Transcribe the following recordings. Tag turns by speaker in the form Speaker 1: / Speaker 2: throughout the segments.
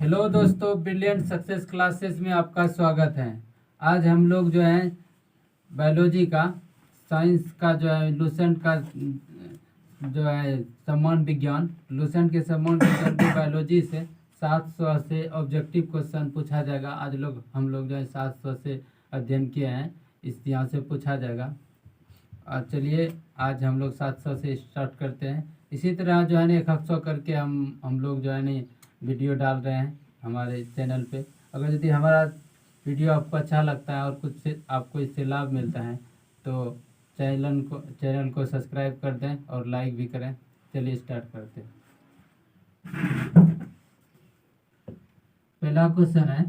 Speaker 1: Hello दोस्तों, brilliant success classes में आपका स्वागत है। आज हम लोग जो है बायोलॉजी का, साइंस का जो है लूसेंट का जो है सम्मान विज्ञान, लूसेंट के सम्मान विज्ञान की बायोलॉजी से 700 से ऑब्जेक्टिव क्वेश्चन पूछा जाएगा। आज हम लोग जो है 700 से अध्ययन किए हैं, इस यहाँ से पूछा जाएगा। चलिए आज हम लोग 700 से स्टार्ट करते हैं। इसी तरह जो है ना 100 करके हम लोग जो है ना वीडियो डाल रहे हैं हमारे चैनल पे। अगर यदि हमारा वीडियो आपको अच्छा लगता है और कुछ से आपको इससे लाभ मिलता है तो चैनल को सब्सक्राइब कर दें और लाइक भी करें। चलिए स्टार्ट करते हैं। पहला क्वेश्चन है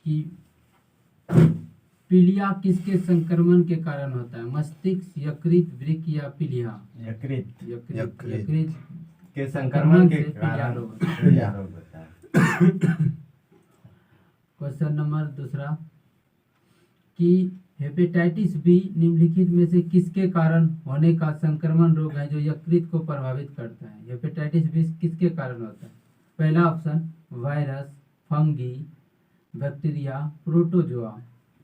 Speaker 1: कि पीलिया किसके संक्रमण के कारण होता है? मस्तिष्क, यकृत, वृक्क या पीलिया? यकृत
Speaker 2: के संक्रमण के
Speaker 1: पीलिया रोग
Speaker 2: होता है।
Speaker 1: क्वेश्चन नंबर दूसरा कि हेपेटाइटिस बी निम्नलिखित में से किसके कारण होने का संक्रमण रोग है जो यकृत को प्रभावित करता है? हेपेटाइटिस बी किसके कारण होता है? पहला option virus, fungi, bacteria, protozoa.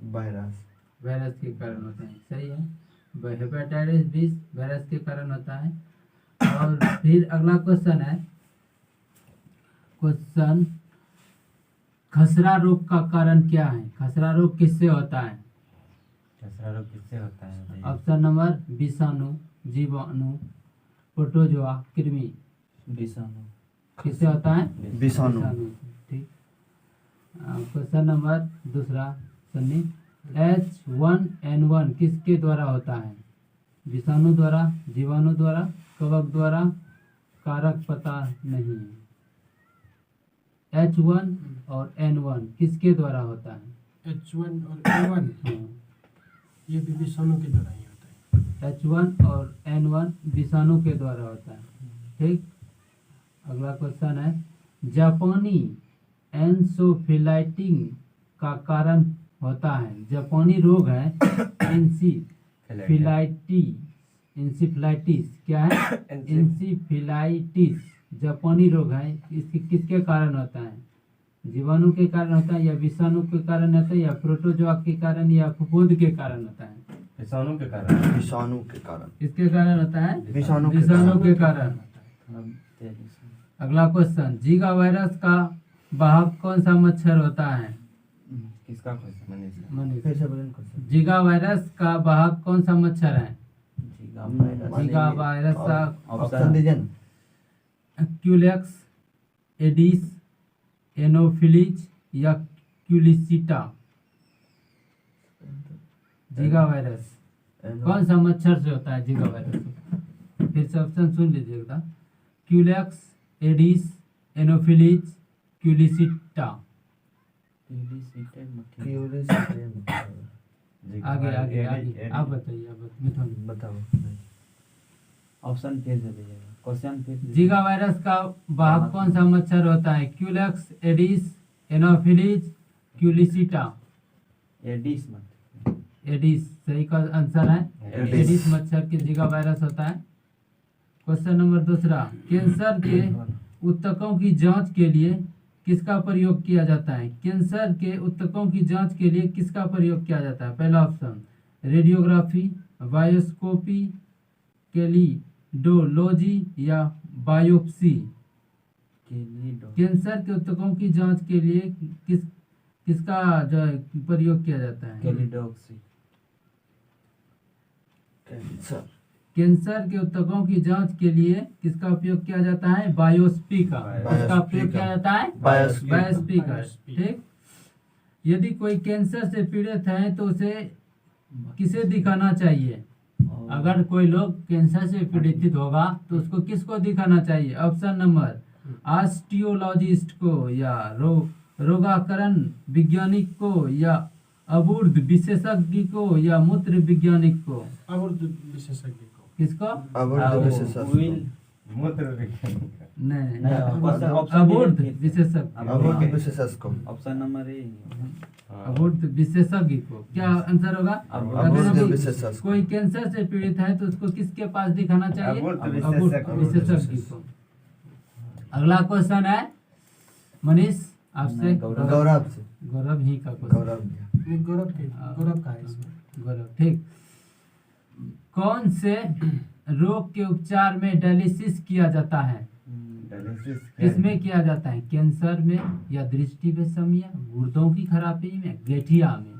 Speaker 1: Virus के कारण होते हैं, सही है। हेपेटाइटिस बी वायरस के कारण होता है। और फिर अगला क्वेश्चन है, क्वेश्चन खसरा रोग का कारण क्या है? खसरा रोग किससे होता है?
Speaker 2: खसरा रोग किससे होता है?
Speaker 1: ऑप्शन नंबर विषाणु, जीवाणु, प्रोटोजोआ, कृमि।
Speaker 2: विषाणु।
Speaker 1: किससे होता है?
Speaker 3: विषाणु।
Speaker 1: ठीक। क्वेश्चन नंबर दूसरा सन्नी, H1N1 किसके द्वारा होता है? विषाणु द्वारा, जीवाणु द्वारा, कवक द्वारा, कारक पता नहीं है। H1 और N1 किसके द्वारा होता है?
Speaker 4: H1 और N1 ये भी विषाणु के द्वारा ही होता है।
Speaker 1: H1 और N1 विषाणु के द्वारा होता है। ठीक। अगला क्वेश्चन है, जापानी एन्सेफेलाइटिस का कारण होता है? जापानी रोग है इंसेफेलाइटिस। क्या है? इंसेफेलाइटिस जापानी रोग है। इसकी किसके कारण होता है? जीवाणु के कारण होता है या विषाणु के कारण होता है या प्रोटोजोआ के कारण या फफूंद के कारण होता है?
Speaker 2: विषाणु के कारण।
Speaker 3: विषाणु के कारण।
Speaker 1: किसके कारण होता है?
Speaker 3: विषाणु
Speaker 1: के कारण। अगला क्वेश्चन, जीका वायरस का वाहक कौन सा मच्छर होता है?
Speaker 2: किसका क्वेश्चन?
Speaker 3: फिर से बोलें क्वेश्चन।
Speaker 1: जीका वायरस का वाहक कौन सा मच्छर है? जीका वायरस का
Speaker 3: ऑप्शन दीजिए।
Speaker 1: क्यूलेक्स, एडिस, एनोफिलीज या क्यूलिसिटा। जीका वायरस कौन सा मच्छर से होता है? Zika virus. फिर से ऑप्शन सुन लीजिएगा। Culex, Aedes, Anopheles, Culiseta. आगे आप बताइए।
Speaker 3: बताओ।
Speaker 2: ऑप्शन फिर से दीजिएगा। क्वेश्चन फिर।
Speaker 1: जीका वायरस का वाहक कौन सा मच्छर होता है? Culex, Aedes, Anopheles, Culiseta.
Speaker 2: Aedes मत।
Speaker 1: एडिस सही का आंसर है। एडिस मच्छर के जीका वायरस होता है। क्वेश्चन नंबर दूसरा, कैंसर के ऊतकों की जांच के लिए किसका प्रयोग किया जाता है? कैंसर के ऊतकों की जांच के लिए किसका प्रयोग किया जाता है? पहला ऑप्शन रेडियोग्राफी, बायोस्कोपी, कैलिडोलॉजी या बायोप्सी। कैंसर के ऊतकों की जांच के लिए किसका जो है प्रयोग किया जाता है? कैंसर के ऊतकों की जांच के लिए किसका उपयोग किया जाता है? बायोप्सी का। किसका उपयोग किया जाता है? बायोप्सी का। ठीक। यदि कोई कैंसर से पीड़ित है तो उसे किसे दिखाना चाहिए? अगर कोई लोग कैंसर से पीड़ित होगा तो उसको किसको दिखाना चाहिए? ऑप्शन नंबर ऑस्टियोलॉजिस्ट को या रोगाकरण वैज्ञानिक को या अबूर्द विशेषज्ञ को या मूत्र वैज्ञानिक को?
Speaker 4: अबूर्द विशेषज्ञ को।
Speaker 1: किसको?
Speaker 3: अबूर्द विशेषज्ञ।
Speaker 2: मूत्र विज्ञान।
Speaker 1: नहीं,
Speaker 2: ऑप्शन
Speaker 1: अबूर्द विशेषज्ञ।
Speaker 3: अबूर्द विशेषज्ञ को।
Speaker 2: Option number A.
Speaker 1: अबूर्द विशेषज्ञ को। क्या आंसर होगा?
Speaker 3: अबूर्द विशेषज्ञ।
Speaker 1: कोई कैंसर से पीड़ित है तो उसको किसके पास दिखाना चाहिए?
Speaker 2: अबूर्द
Speaker 1: अबूर्द विशेषज्ञ को। अगला क्वेश्चन है, मनीष आपसे
Speaker 2: नहीं, गौरव।
Speaker 3: गौरव से
Speaker 1: गौरव ही का क्वेश्चन
Speaker 3: गौरव दिया।
Speaker 4: नहीं, गौरव का है इसमें।
Speaker 1: गौरव ठीक। कौन से रोग के उपचार में डायलिसिस किया जाता है?
Speaker 2: डायलिसिस क्या है?
Speaker 1: किसमें किया जाता है? कैंसर में या दृष्टि विषमिया, गुर्दों की खराबी में, गठिया में?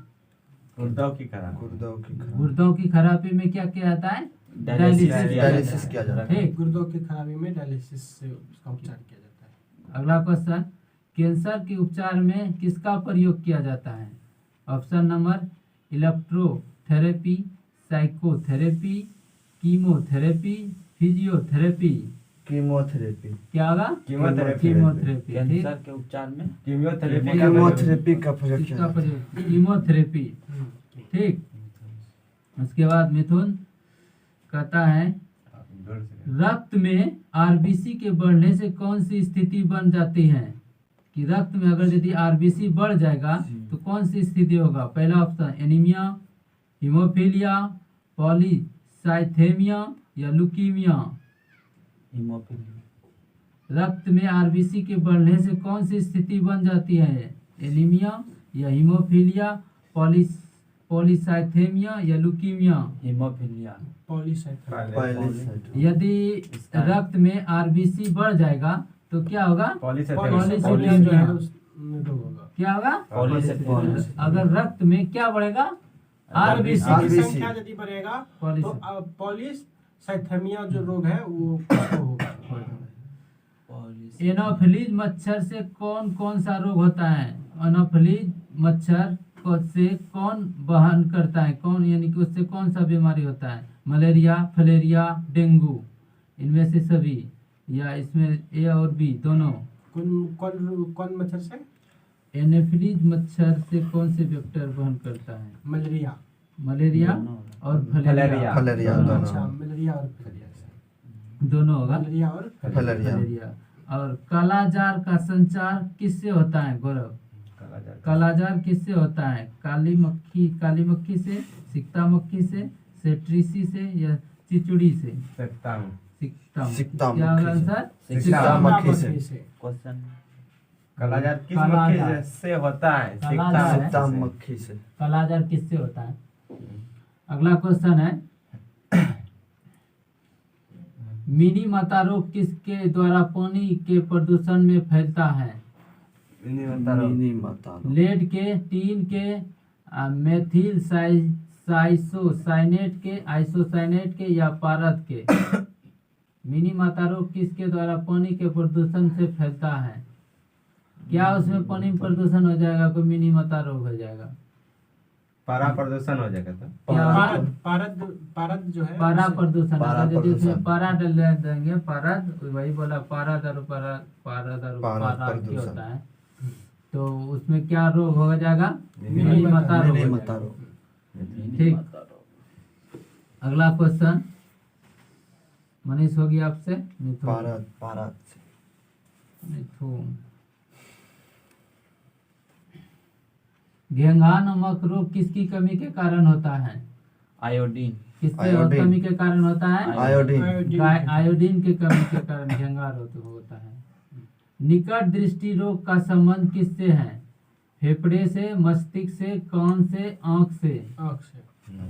Speaker 2: गुर्दों की खराब।
Speaker 3: गुर्दों की खराब।
Speaker 1: गुर्दों की खराबी में क्या किया जाता है?
Speaker 2: डायलिसिस
Speaker 3: डायलिसिस किया जाता है।
Speaker 1: ठीक।
Speaker 4: गुर्दों की खराबी में डायलिसिस से उसका उपचार किया जाता है।
Speaker 1: अगला क्वेश्चन, कैंसर के उपचार में किसका प्रयोग किया जाता है? Option number electrotherapy, psychotherapy, chemotherapy, physiotherapy.
Speaker 3: Chemotherapy.
Speaker 1: क्या होगा?
Speaker 2: कीमोथेरेपी।
Speaker 1: कीमोथेरेपी। ठीक।
Speaker 2: कैंसर के उपचार में कीमोथेरेपी
Speaker 3: कीमोथेरेपी का प्रयोग किया
Speaker 1: किसका
Speaker 3: जाता है।
Speaker 1: प्रयोग? कीमोथेरेपी। ठीक। उसके बाद मिथुन कहता है रक्त में आरबीसी के बढ़ने से कौन सी स्थिति बन जाती है? कि रक्त में अगर यदि आरबीसी बढ़ जाएगा तो कौन सी स्थिति होगा? पहला ऑप्शन एनीमिया, हीमोफीलिया, पॉलीसाइथेमिया या लुकीमिया।
Speaker 2: हीमोफीलिया।
Speaker 1: रक्त में आरबीसी के बढ़ने से कौन सी स्थिति बन जाती है? एनीमिया या हीमोफीलिया, पॉलीसाइथेमिया या लुकीमिया।
Speaker 2: हीमोफीलिया।
Speaker 4: पॉलीसाइथेमिया।
Speaker 3: पॉलीसाइट।
Speaker 1: यदि रक्त में आरबीसी बढ़ जाएगा तो क्या होगा?
Speaker 4: पॉलीसाइथेमिया जो है उसमें रोग होगा।
Speaker 1: क्या होगा?
Speaker 2: पॉलीसाइथेमिया।
Speaker 1: अगर रक्त में क्या बढ़ेगा? RBC
Speaker 3: RBC।
Speaker 4: की संख्या यदि बढ़ेगा तो पॉलीसाइथेमिया जो रोग है वो होगा।
Speaker 1: एनोफिलीज मच्छर से कौन कौन सा रोग होता है? एनोफिलीज मच्छर से कौन वहन करता है? कौन यानी कि उससे कौन सा बीमारी होता है? मलेरिया, फलेरिया, डेंगू, इनमें से सभी या इसमें ए और बी दोनों?
Speaker 4: कौन मच्छर से?
Speaker 1: एनोफिलीज मच्छर से कौन से वेक्टर वहन करता है?
Speaker 4: मलेरिया।
Speaker 1: मलेरिया और फलेरिया।
Speaker 3: फलेरिया दोनों।
Speaker 4: अच्छा, मलेरिया और फलेरिया से।
Speaker 1: दोनों होगा।
Speaker 4: मलेरिया और
Speaker 3: फलेरिया।
Speaker 1: फलेरिया। और कालाजार का संचार किससे होता है? गौरव, कालाजार किससे होता है? काली मक्खी से, सिकता मक्खी से, सेट्रिसी से या चिचुड़ी से? सिकता
Speaker 3: सिकता
Speaker 1: क्या होगा
Speaker 3: मक्खी से।
Speaker 1: आंसर?
Speaker 3: सिकता मक्खी से।
Speaker 2: क्वेश्चन कालाजार किस मक्खी से होता है?
Speaker 1: कालाजार है।
Speaker 3: सिकता मक्खी से।
Speaker 1: कालाजार किससे होता है? अगला क्वेश्चन है मिनी माता रोग किसके द्वारा पानी के प्रदूषण में फैलता है?
Speaker 3: मिनी माता।
Speaker 1: लेड के, टीन के, मेथिल साइसोसाइनेट के, आइसोसाइनेट के या पारद के? मिनी माता रोग किसके द्वारा पानी के प्रदूषण से फैलता है? क्या उसमें पानी में प्रदूषण हो जाएगा? कोई मिनी माता रोग हो जाएगा?
Speaker 2: पारा प्रदूषण हो जाएगा तो
Speaker 1: क्या होगा?
Speaker 4: पारद जो है
Speaker 1: पारा प्रदूषण।
Speaker 3: पारा
Speaker 1: अगर यदि उसमें
Speaker 3: प्रदूषण।
Speaker 1: पारा डाल देंगे, पारद, वही बोला पारद और पारा क्या होता है, तो उसमें क्या रोग हो जाएगा? मिनी माता रोग
Speaker 3: मिनी
Speaker 1: हो
Speaker 3: माता
Speaker 1: जाएगा।
Speaker 3: रोग।
Speaker 1: ठीक। अगला क्वेश्चन मनीष होगी आपसे। मिथुन।
Speaker 3: पारा से।
Speaker 1: मिथुन। घेंघा नमक रोग किसकी कमी के कारण होता है?
Speaker 2: आयोडीन।
Speaker 1: किसके
Speaker 3: आयोडीन।
Speaker 1: कमी के कारण होता है?
Speaker 3: आयोडीन।
Speaker 1: आयोडीन की कमी के कारण घेंघा रोग होता है। निकट दृष्टि रोग का संबंध किससे है? फेफड़े से, मस्तिष्क से, कान से, आंख से?
Speaker 4: आँख से।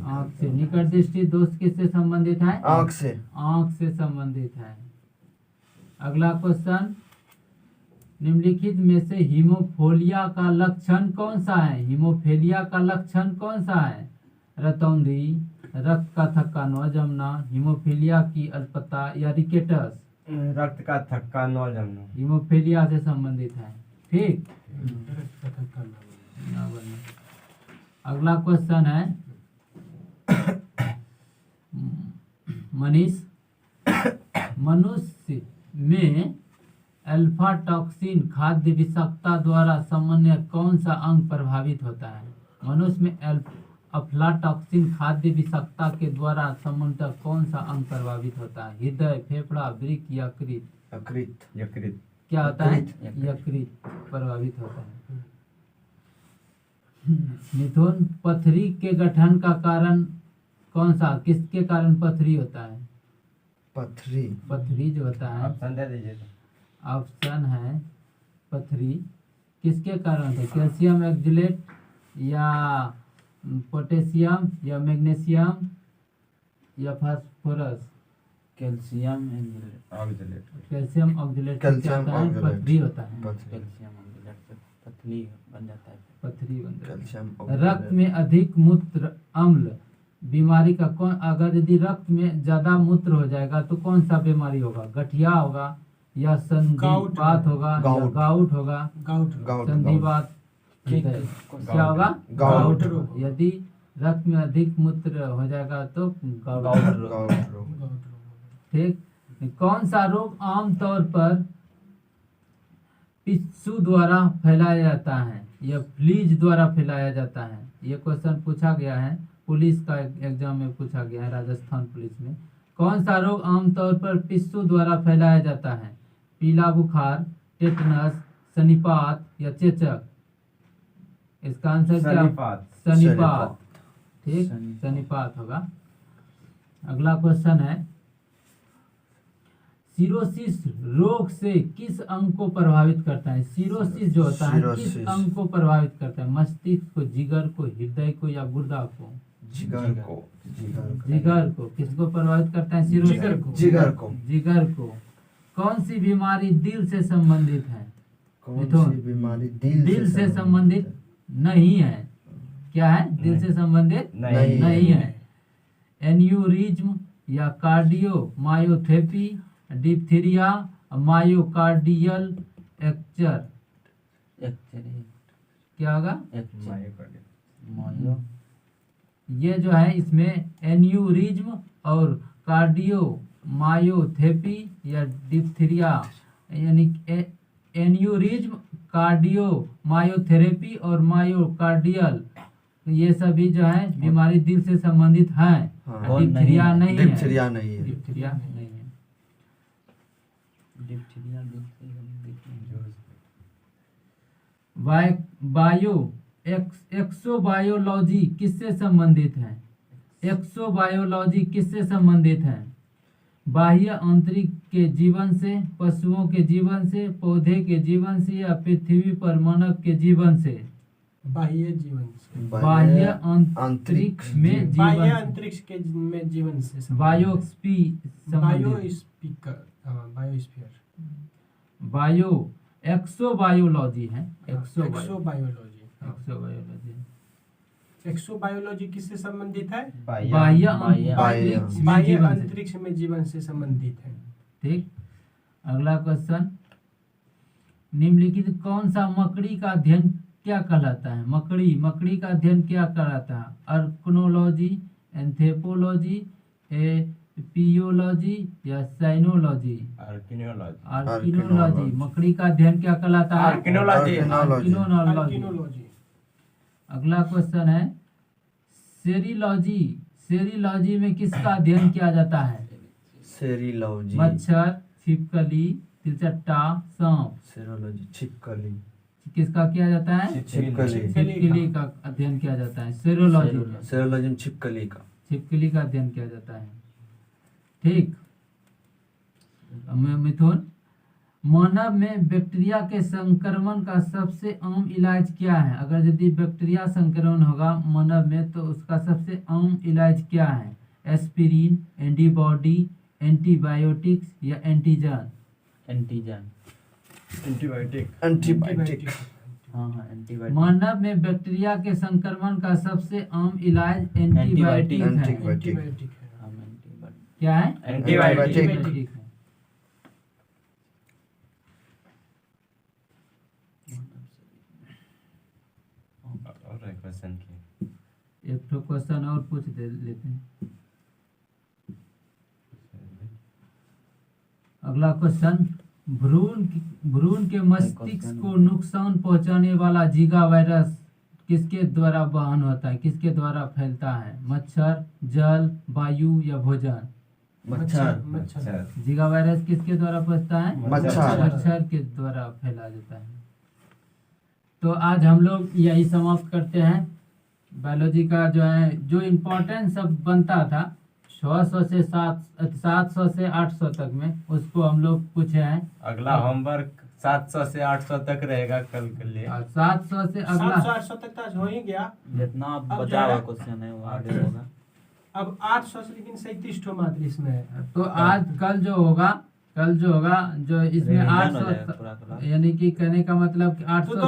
Speaker 1: आंख से। निकट दृष्टि दोष किससे संबंधित है?
Speaker 3: आँख से।
Speaker 1: आंख से संबंधित है। अगला क्वेश्चन, निम्नलिखित में से हीमोफीलिया का लक्षण कौन सा है? हीमोफीलिया का लक्षण कौन सा है? रतौंधी, रक्त का थक्का न जमना, हीमोफीलिया की अल्पता या रिकेटस?
Speaker 2: रक्त का थक्का न जमना।
Speaker 1: हीमोफीलिया से संबंधित है। ठीक। ना बनना। अगला क्वेश्चन है मनीष, मनुष्य में अल्फा टॉक्सिन खाद्य विषाक्तता द्वारा सामान्य कौन सा अंग प्रभावित होता है? मनुष्य में अफ्लाटॉक्सिन खाद्य विषाक्तता के द्वारा सामान्यतः कौन सा अंग प्रभावित होता है? हृदय, फेफड़ा, वृक्क, यकृत?
Speaker 2: यकृत।
Speaker 1: क्या होता है?
Speaker 2: यकृत।
Speaker 1: यकृत प्रभावित होता है। मिथुन, पथरी के गठन का कारण कौन सा? किसके कारण पथरी होता है?
Speaker 3: पथरी।
Speaker 1: पथरी जो होता है,
Speaker 2: ऑप्शन दे दीजिए।
Speaker 1: ऑप्शन है पथरी किसके कारण होता है? कैल्शियम ऑक्जेलेट या पोटेशियम या मैग्नीशियम या phosphorus?
Speaker 3: Calcium
Speaker 2: oxalate.
Speaker 1: Calcium oxalate से क्या
Speaker 3: कैल्शियम
Speaker 1: होता है?
Speaker 3: ऑक्जेलेट।
Speaker 1: पथरी होता है,
Speaker 3: कैल्शियम ऑक्जेलेट से पतली बन जाता है।
Speaker 1: पथरी बन जाती है।
Speaker 3: कैल्शियम
Speaker 1: रक्त में अधिक मूत्र अम्ल बीमारी का कौन, अगर यदि रक्त में ज्यादा मूत्र हो जाएगा तो कौन सा बीमारी होगा? गठिया होगा या संधिवात होगा या
Speaker 3: गाउट।
Speaker 1: गाउट होगा?
Speaker 4: गाउट
Speaker 3: गाउट
Speaker 1: संधिवात
Speaker 3: ठीक है।
Speaker 1: क्या होगा?
Speaker 3: गाउट
Speaker 4: रोग।
Speaker 1: यदि रक्त में अधिक मूत्र हो जाएगा तो गाउट।
Speaker 3: गाउट रोग।
Speaker 4: गाउट रोग।
Speaker 1: ठीक। कौन सा रोग आमतौर पर पिस्सू द्वारा फैलाया जाता है या फ्लीज द्वारा फैलाया जाता है? ये क्वेश्चन पूछा गया है, पुलिस का एग्जाम में पूछा गया है, राजस्थान पुलिस में। कौन सा रोग आमतौर पर पिस्सू द्वारा फैलाया जाता है? पीला बुखार, टेटनस, सनीपात या चेचक? इसका आंसर क्या?
Speaker 2: सनीपात।
Speaker 1: सनीपात। ठीक,
Speaker 3: सनीपात।
Speaker 1: सनीपात होगा। अगला क्वेश्चन है, सिरोसिस रोग से किस अंग को प्रभावित करता है? सिरोसिस जो होता है किस
Speaker 3: सिरोसिस।
Speaker 1: अंग को प्रभावित करता है? मस्तिष्क को, जिगर को, हृदय को या गुर्दा को?
Speaker 3: जिगर को।
Speaker 1: जिगर को। किसको प्रभावित करता है? सिरोसिस।
Speaker 4: जिगर को।
Speaker 3: जिगर को।
Speaker 1: जिगर को। कौन सी बीमारी दिल से संबंधित है?
Speaker 3: कौन
Speaker 1: मिथुन।
Speaker 3: सी बीमारी
Speaker 1: दिल से संबंधित नहीं है। क्या है? दिल से संबंधित
Speaker 2: नहीं।
Speaker 1: नहीं है। एन्यूरिज्म या कार्डियोमायोपैथी, डिप्थीरिया, मायोकार्डियल एक्चर? क्या होगा?
Speaker 2: मायोकार्डियल।
Speaker 1: ये जो है इसमें एन्यूरिज्म और कार्डियो मायोथेपी या डिप्थीरिया, यानी एन्यूरिज्म, कार्डियो मायोथेरेपी और मायोकार्डियल, ये सभी जो है बीमारी दिल से संबंधित हैं।
Speaker 3: हाँ।
Speaker 1: डिप्थीरिया नहीं है।
Speaker 3: डिप्थीरिया नहीं है।
Speaker 1: डिप्थीरिया नहीं है। बायो एक्सोबायोलॉजी किससे संबंधित है? एक्सोबायोलॉजी किससे संबंधित है? बाह्य आंतरिक के जीवन से, पशुओं के जीवन से, पौधे के जीवन से या पृथ्वी पर मानव के जीवन से?
Speaker 4: बाह्य जीवन से।
Speaker 1: बाह्य अंतरिक्ष में
Speaker 4: बाह्य
Speaker 1: जीवन,
Speaker 4: अंतरिक्ष के में जीवन से संबंधित है।
Speaker 1: Biosphere,
Speaker 4: biosphere.
Speaker 1: बायो एक्सोबायोलॉजी है। एक्सोबायोलॉजी।
Speaker 4: एक्सोबायोलॉजी। एक्सोबायोलॉजी किससे संबंधित है?
Speaker 1: बाह्य अंतरिक्ष में
Speaker 4: बाह्य
Speaker 1: जीवन से।
Speaker 4: अंतरिक्ष में जीवन से संबंधित है।
Speaker 1: ठीक। अगला क्वेश्चन, निम्नलिखित कौन सा मकड़ी का अध्ययन क्या कहलाता है? मकड़ी का अध्ययन क्या कहलाता है? अर्कनोलॉजी, एंथ्रोपोलॉजी, एपियोलॉजी या साइनोलॉजी? आर्किनोलॉजी। मकड़ी का अध्ययन क्या कहलाता है?
Speaker 2: आर्किनोलॉजी।
Speaker 1: आर्किनोलॉजी।
Speaker 4: आर्किनोलॉजी।
Speaker 1: अगला क्वेश्चन है, सेरिलॉजी में किसका अध्ययन किया जाता है?
Speaker 3: सेरिलॉजी।
Speaker 1: मच्छर, छिपकली, तिलचट्टा, सांप?
Speaker 3: सेरोलॉजी छिपकली।
Speaker 1: किसका किया जाता है?
Speaker 3: छिपकली।
Speaker 1: छिपकली का अध्ययन किया जाता है। सेरोलॉजी में
Speaker 3: सेरोलॉजी में छिपकली का।
Speaker 1: छिपकली का अध्ययन किया जाता है। ठीक। मिथुन, मानव में बैक्टीरिया के संक्रमण का सबसे आम इलाज क्या है? अगर यदि बैक्टीरिया संक्रमण होगा मानव में तो उसका सबसे आम इलाज क्या है? एस्पिरिन, एंटीबॉडी, एंटीबायोटिक्स या एंटीजन?
Speaker 3: एंटीबायोटिक।
Speaker 1: मानव में बैक्टीरिया के संक्रमण का सबसे आम इलाज एंटीबायोटिक है।
Speaker 3: एंटीबायोटिक।
Speaker 4: एंटीबायोटिक है।
Speaker 1: क्या है?
Speaker 2: एंटीबायोटिक।
Speaker 1: एंटीबायोटिक है।
Speaker 2: और एक क्वेश्चन की
Speaker 1: एक तो क्वेश्चन और पूछ लेते हैं। अगला क्वेश्चन, भ्रूण के मस्तिष्क को नुकसान पहुंचाने वाला जीका वायरस किसके द्वारा वहन होता है? किसके द्वारा फैलता है? मच्छर, जल, वायु या भोजन?
Speaker 4: मच्छर।
Speaker 1: जीका वायरस किसके द्वारा पहुंचता है?
Speaker 3: मच्छर।
Speaker 1: मच्छर के द्वारा फैला जाता है। तो आज हम लोग यही समाप्त करते हैं। बायोलॉजी का जो है जो इम्पोर्टेंट सब बनता था 600 से 700 से 800 तक में उसको हम लोग पूछे हैं।
Speaker 2: अगला होमवर्क 700 से 800 तक रहेगा कल के लिए।
Speaker 1: 700 से अगला
Speaker 4: 700 तक तो आज हो ही गया।
Speaker 5: जितना
Speaker 4: अब
Speaker 5: बचा
Speaker 4: जो
Speaker 5: हुआ
Speaker 4: है-
Speaker 5: क्वेश्चन है वो आगे होगा।
Speaker 4: अब 800 से लेकिन 37 ठो मात्र इसमें है।
Speaker 1: तो आज कल जो होगा जो इसमें
Speaker 5: रिवीजन हो
Speaker 1: 800
Speaker 5: जाएगा पूरा क्लास।
Speaker 1: यानी कि कहने का मतलब कि
Speaker 4: तो
Speaker 1: 800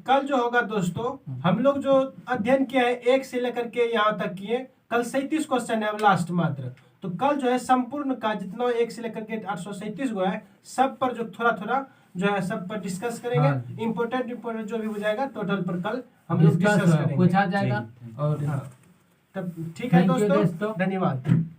Speaker 4: कल जो होगा दोस्तों, हम लोग जो अध्ययन किया है 1 से लेकर के यहाँ तक किए, कल 37 क्वेश्चन है अब लास्ट मात्र। तो कल जो है संपूर्ण का जितना 1 से लेकर के 837 गो है, सब पर जो थोड़ा थोड़ा जो है सब पर डिस्कस करेंगे।
Speaker 1: हाँ।
Speaker 4: इम्पोर्टेंट जो भी हो जाएगा टोटल पर कल हम लोग डिस्कस
Speaker 1: डिस्कस
Speaker 4: करेंगे।
Speaker 1: पूछा जाएगा। और
Speaker 4: हाँ, तब ठीक है
Speaker 1: Thank you
Speaker 4: दोस्तों,
Speaker 1: दोस्तों।
Speaker 4: धन्यवाद।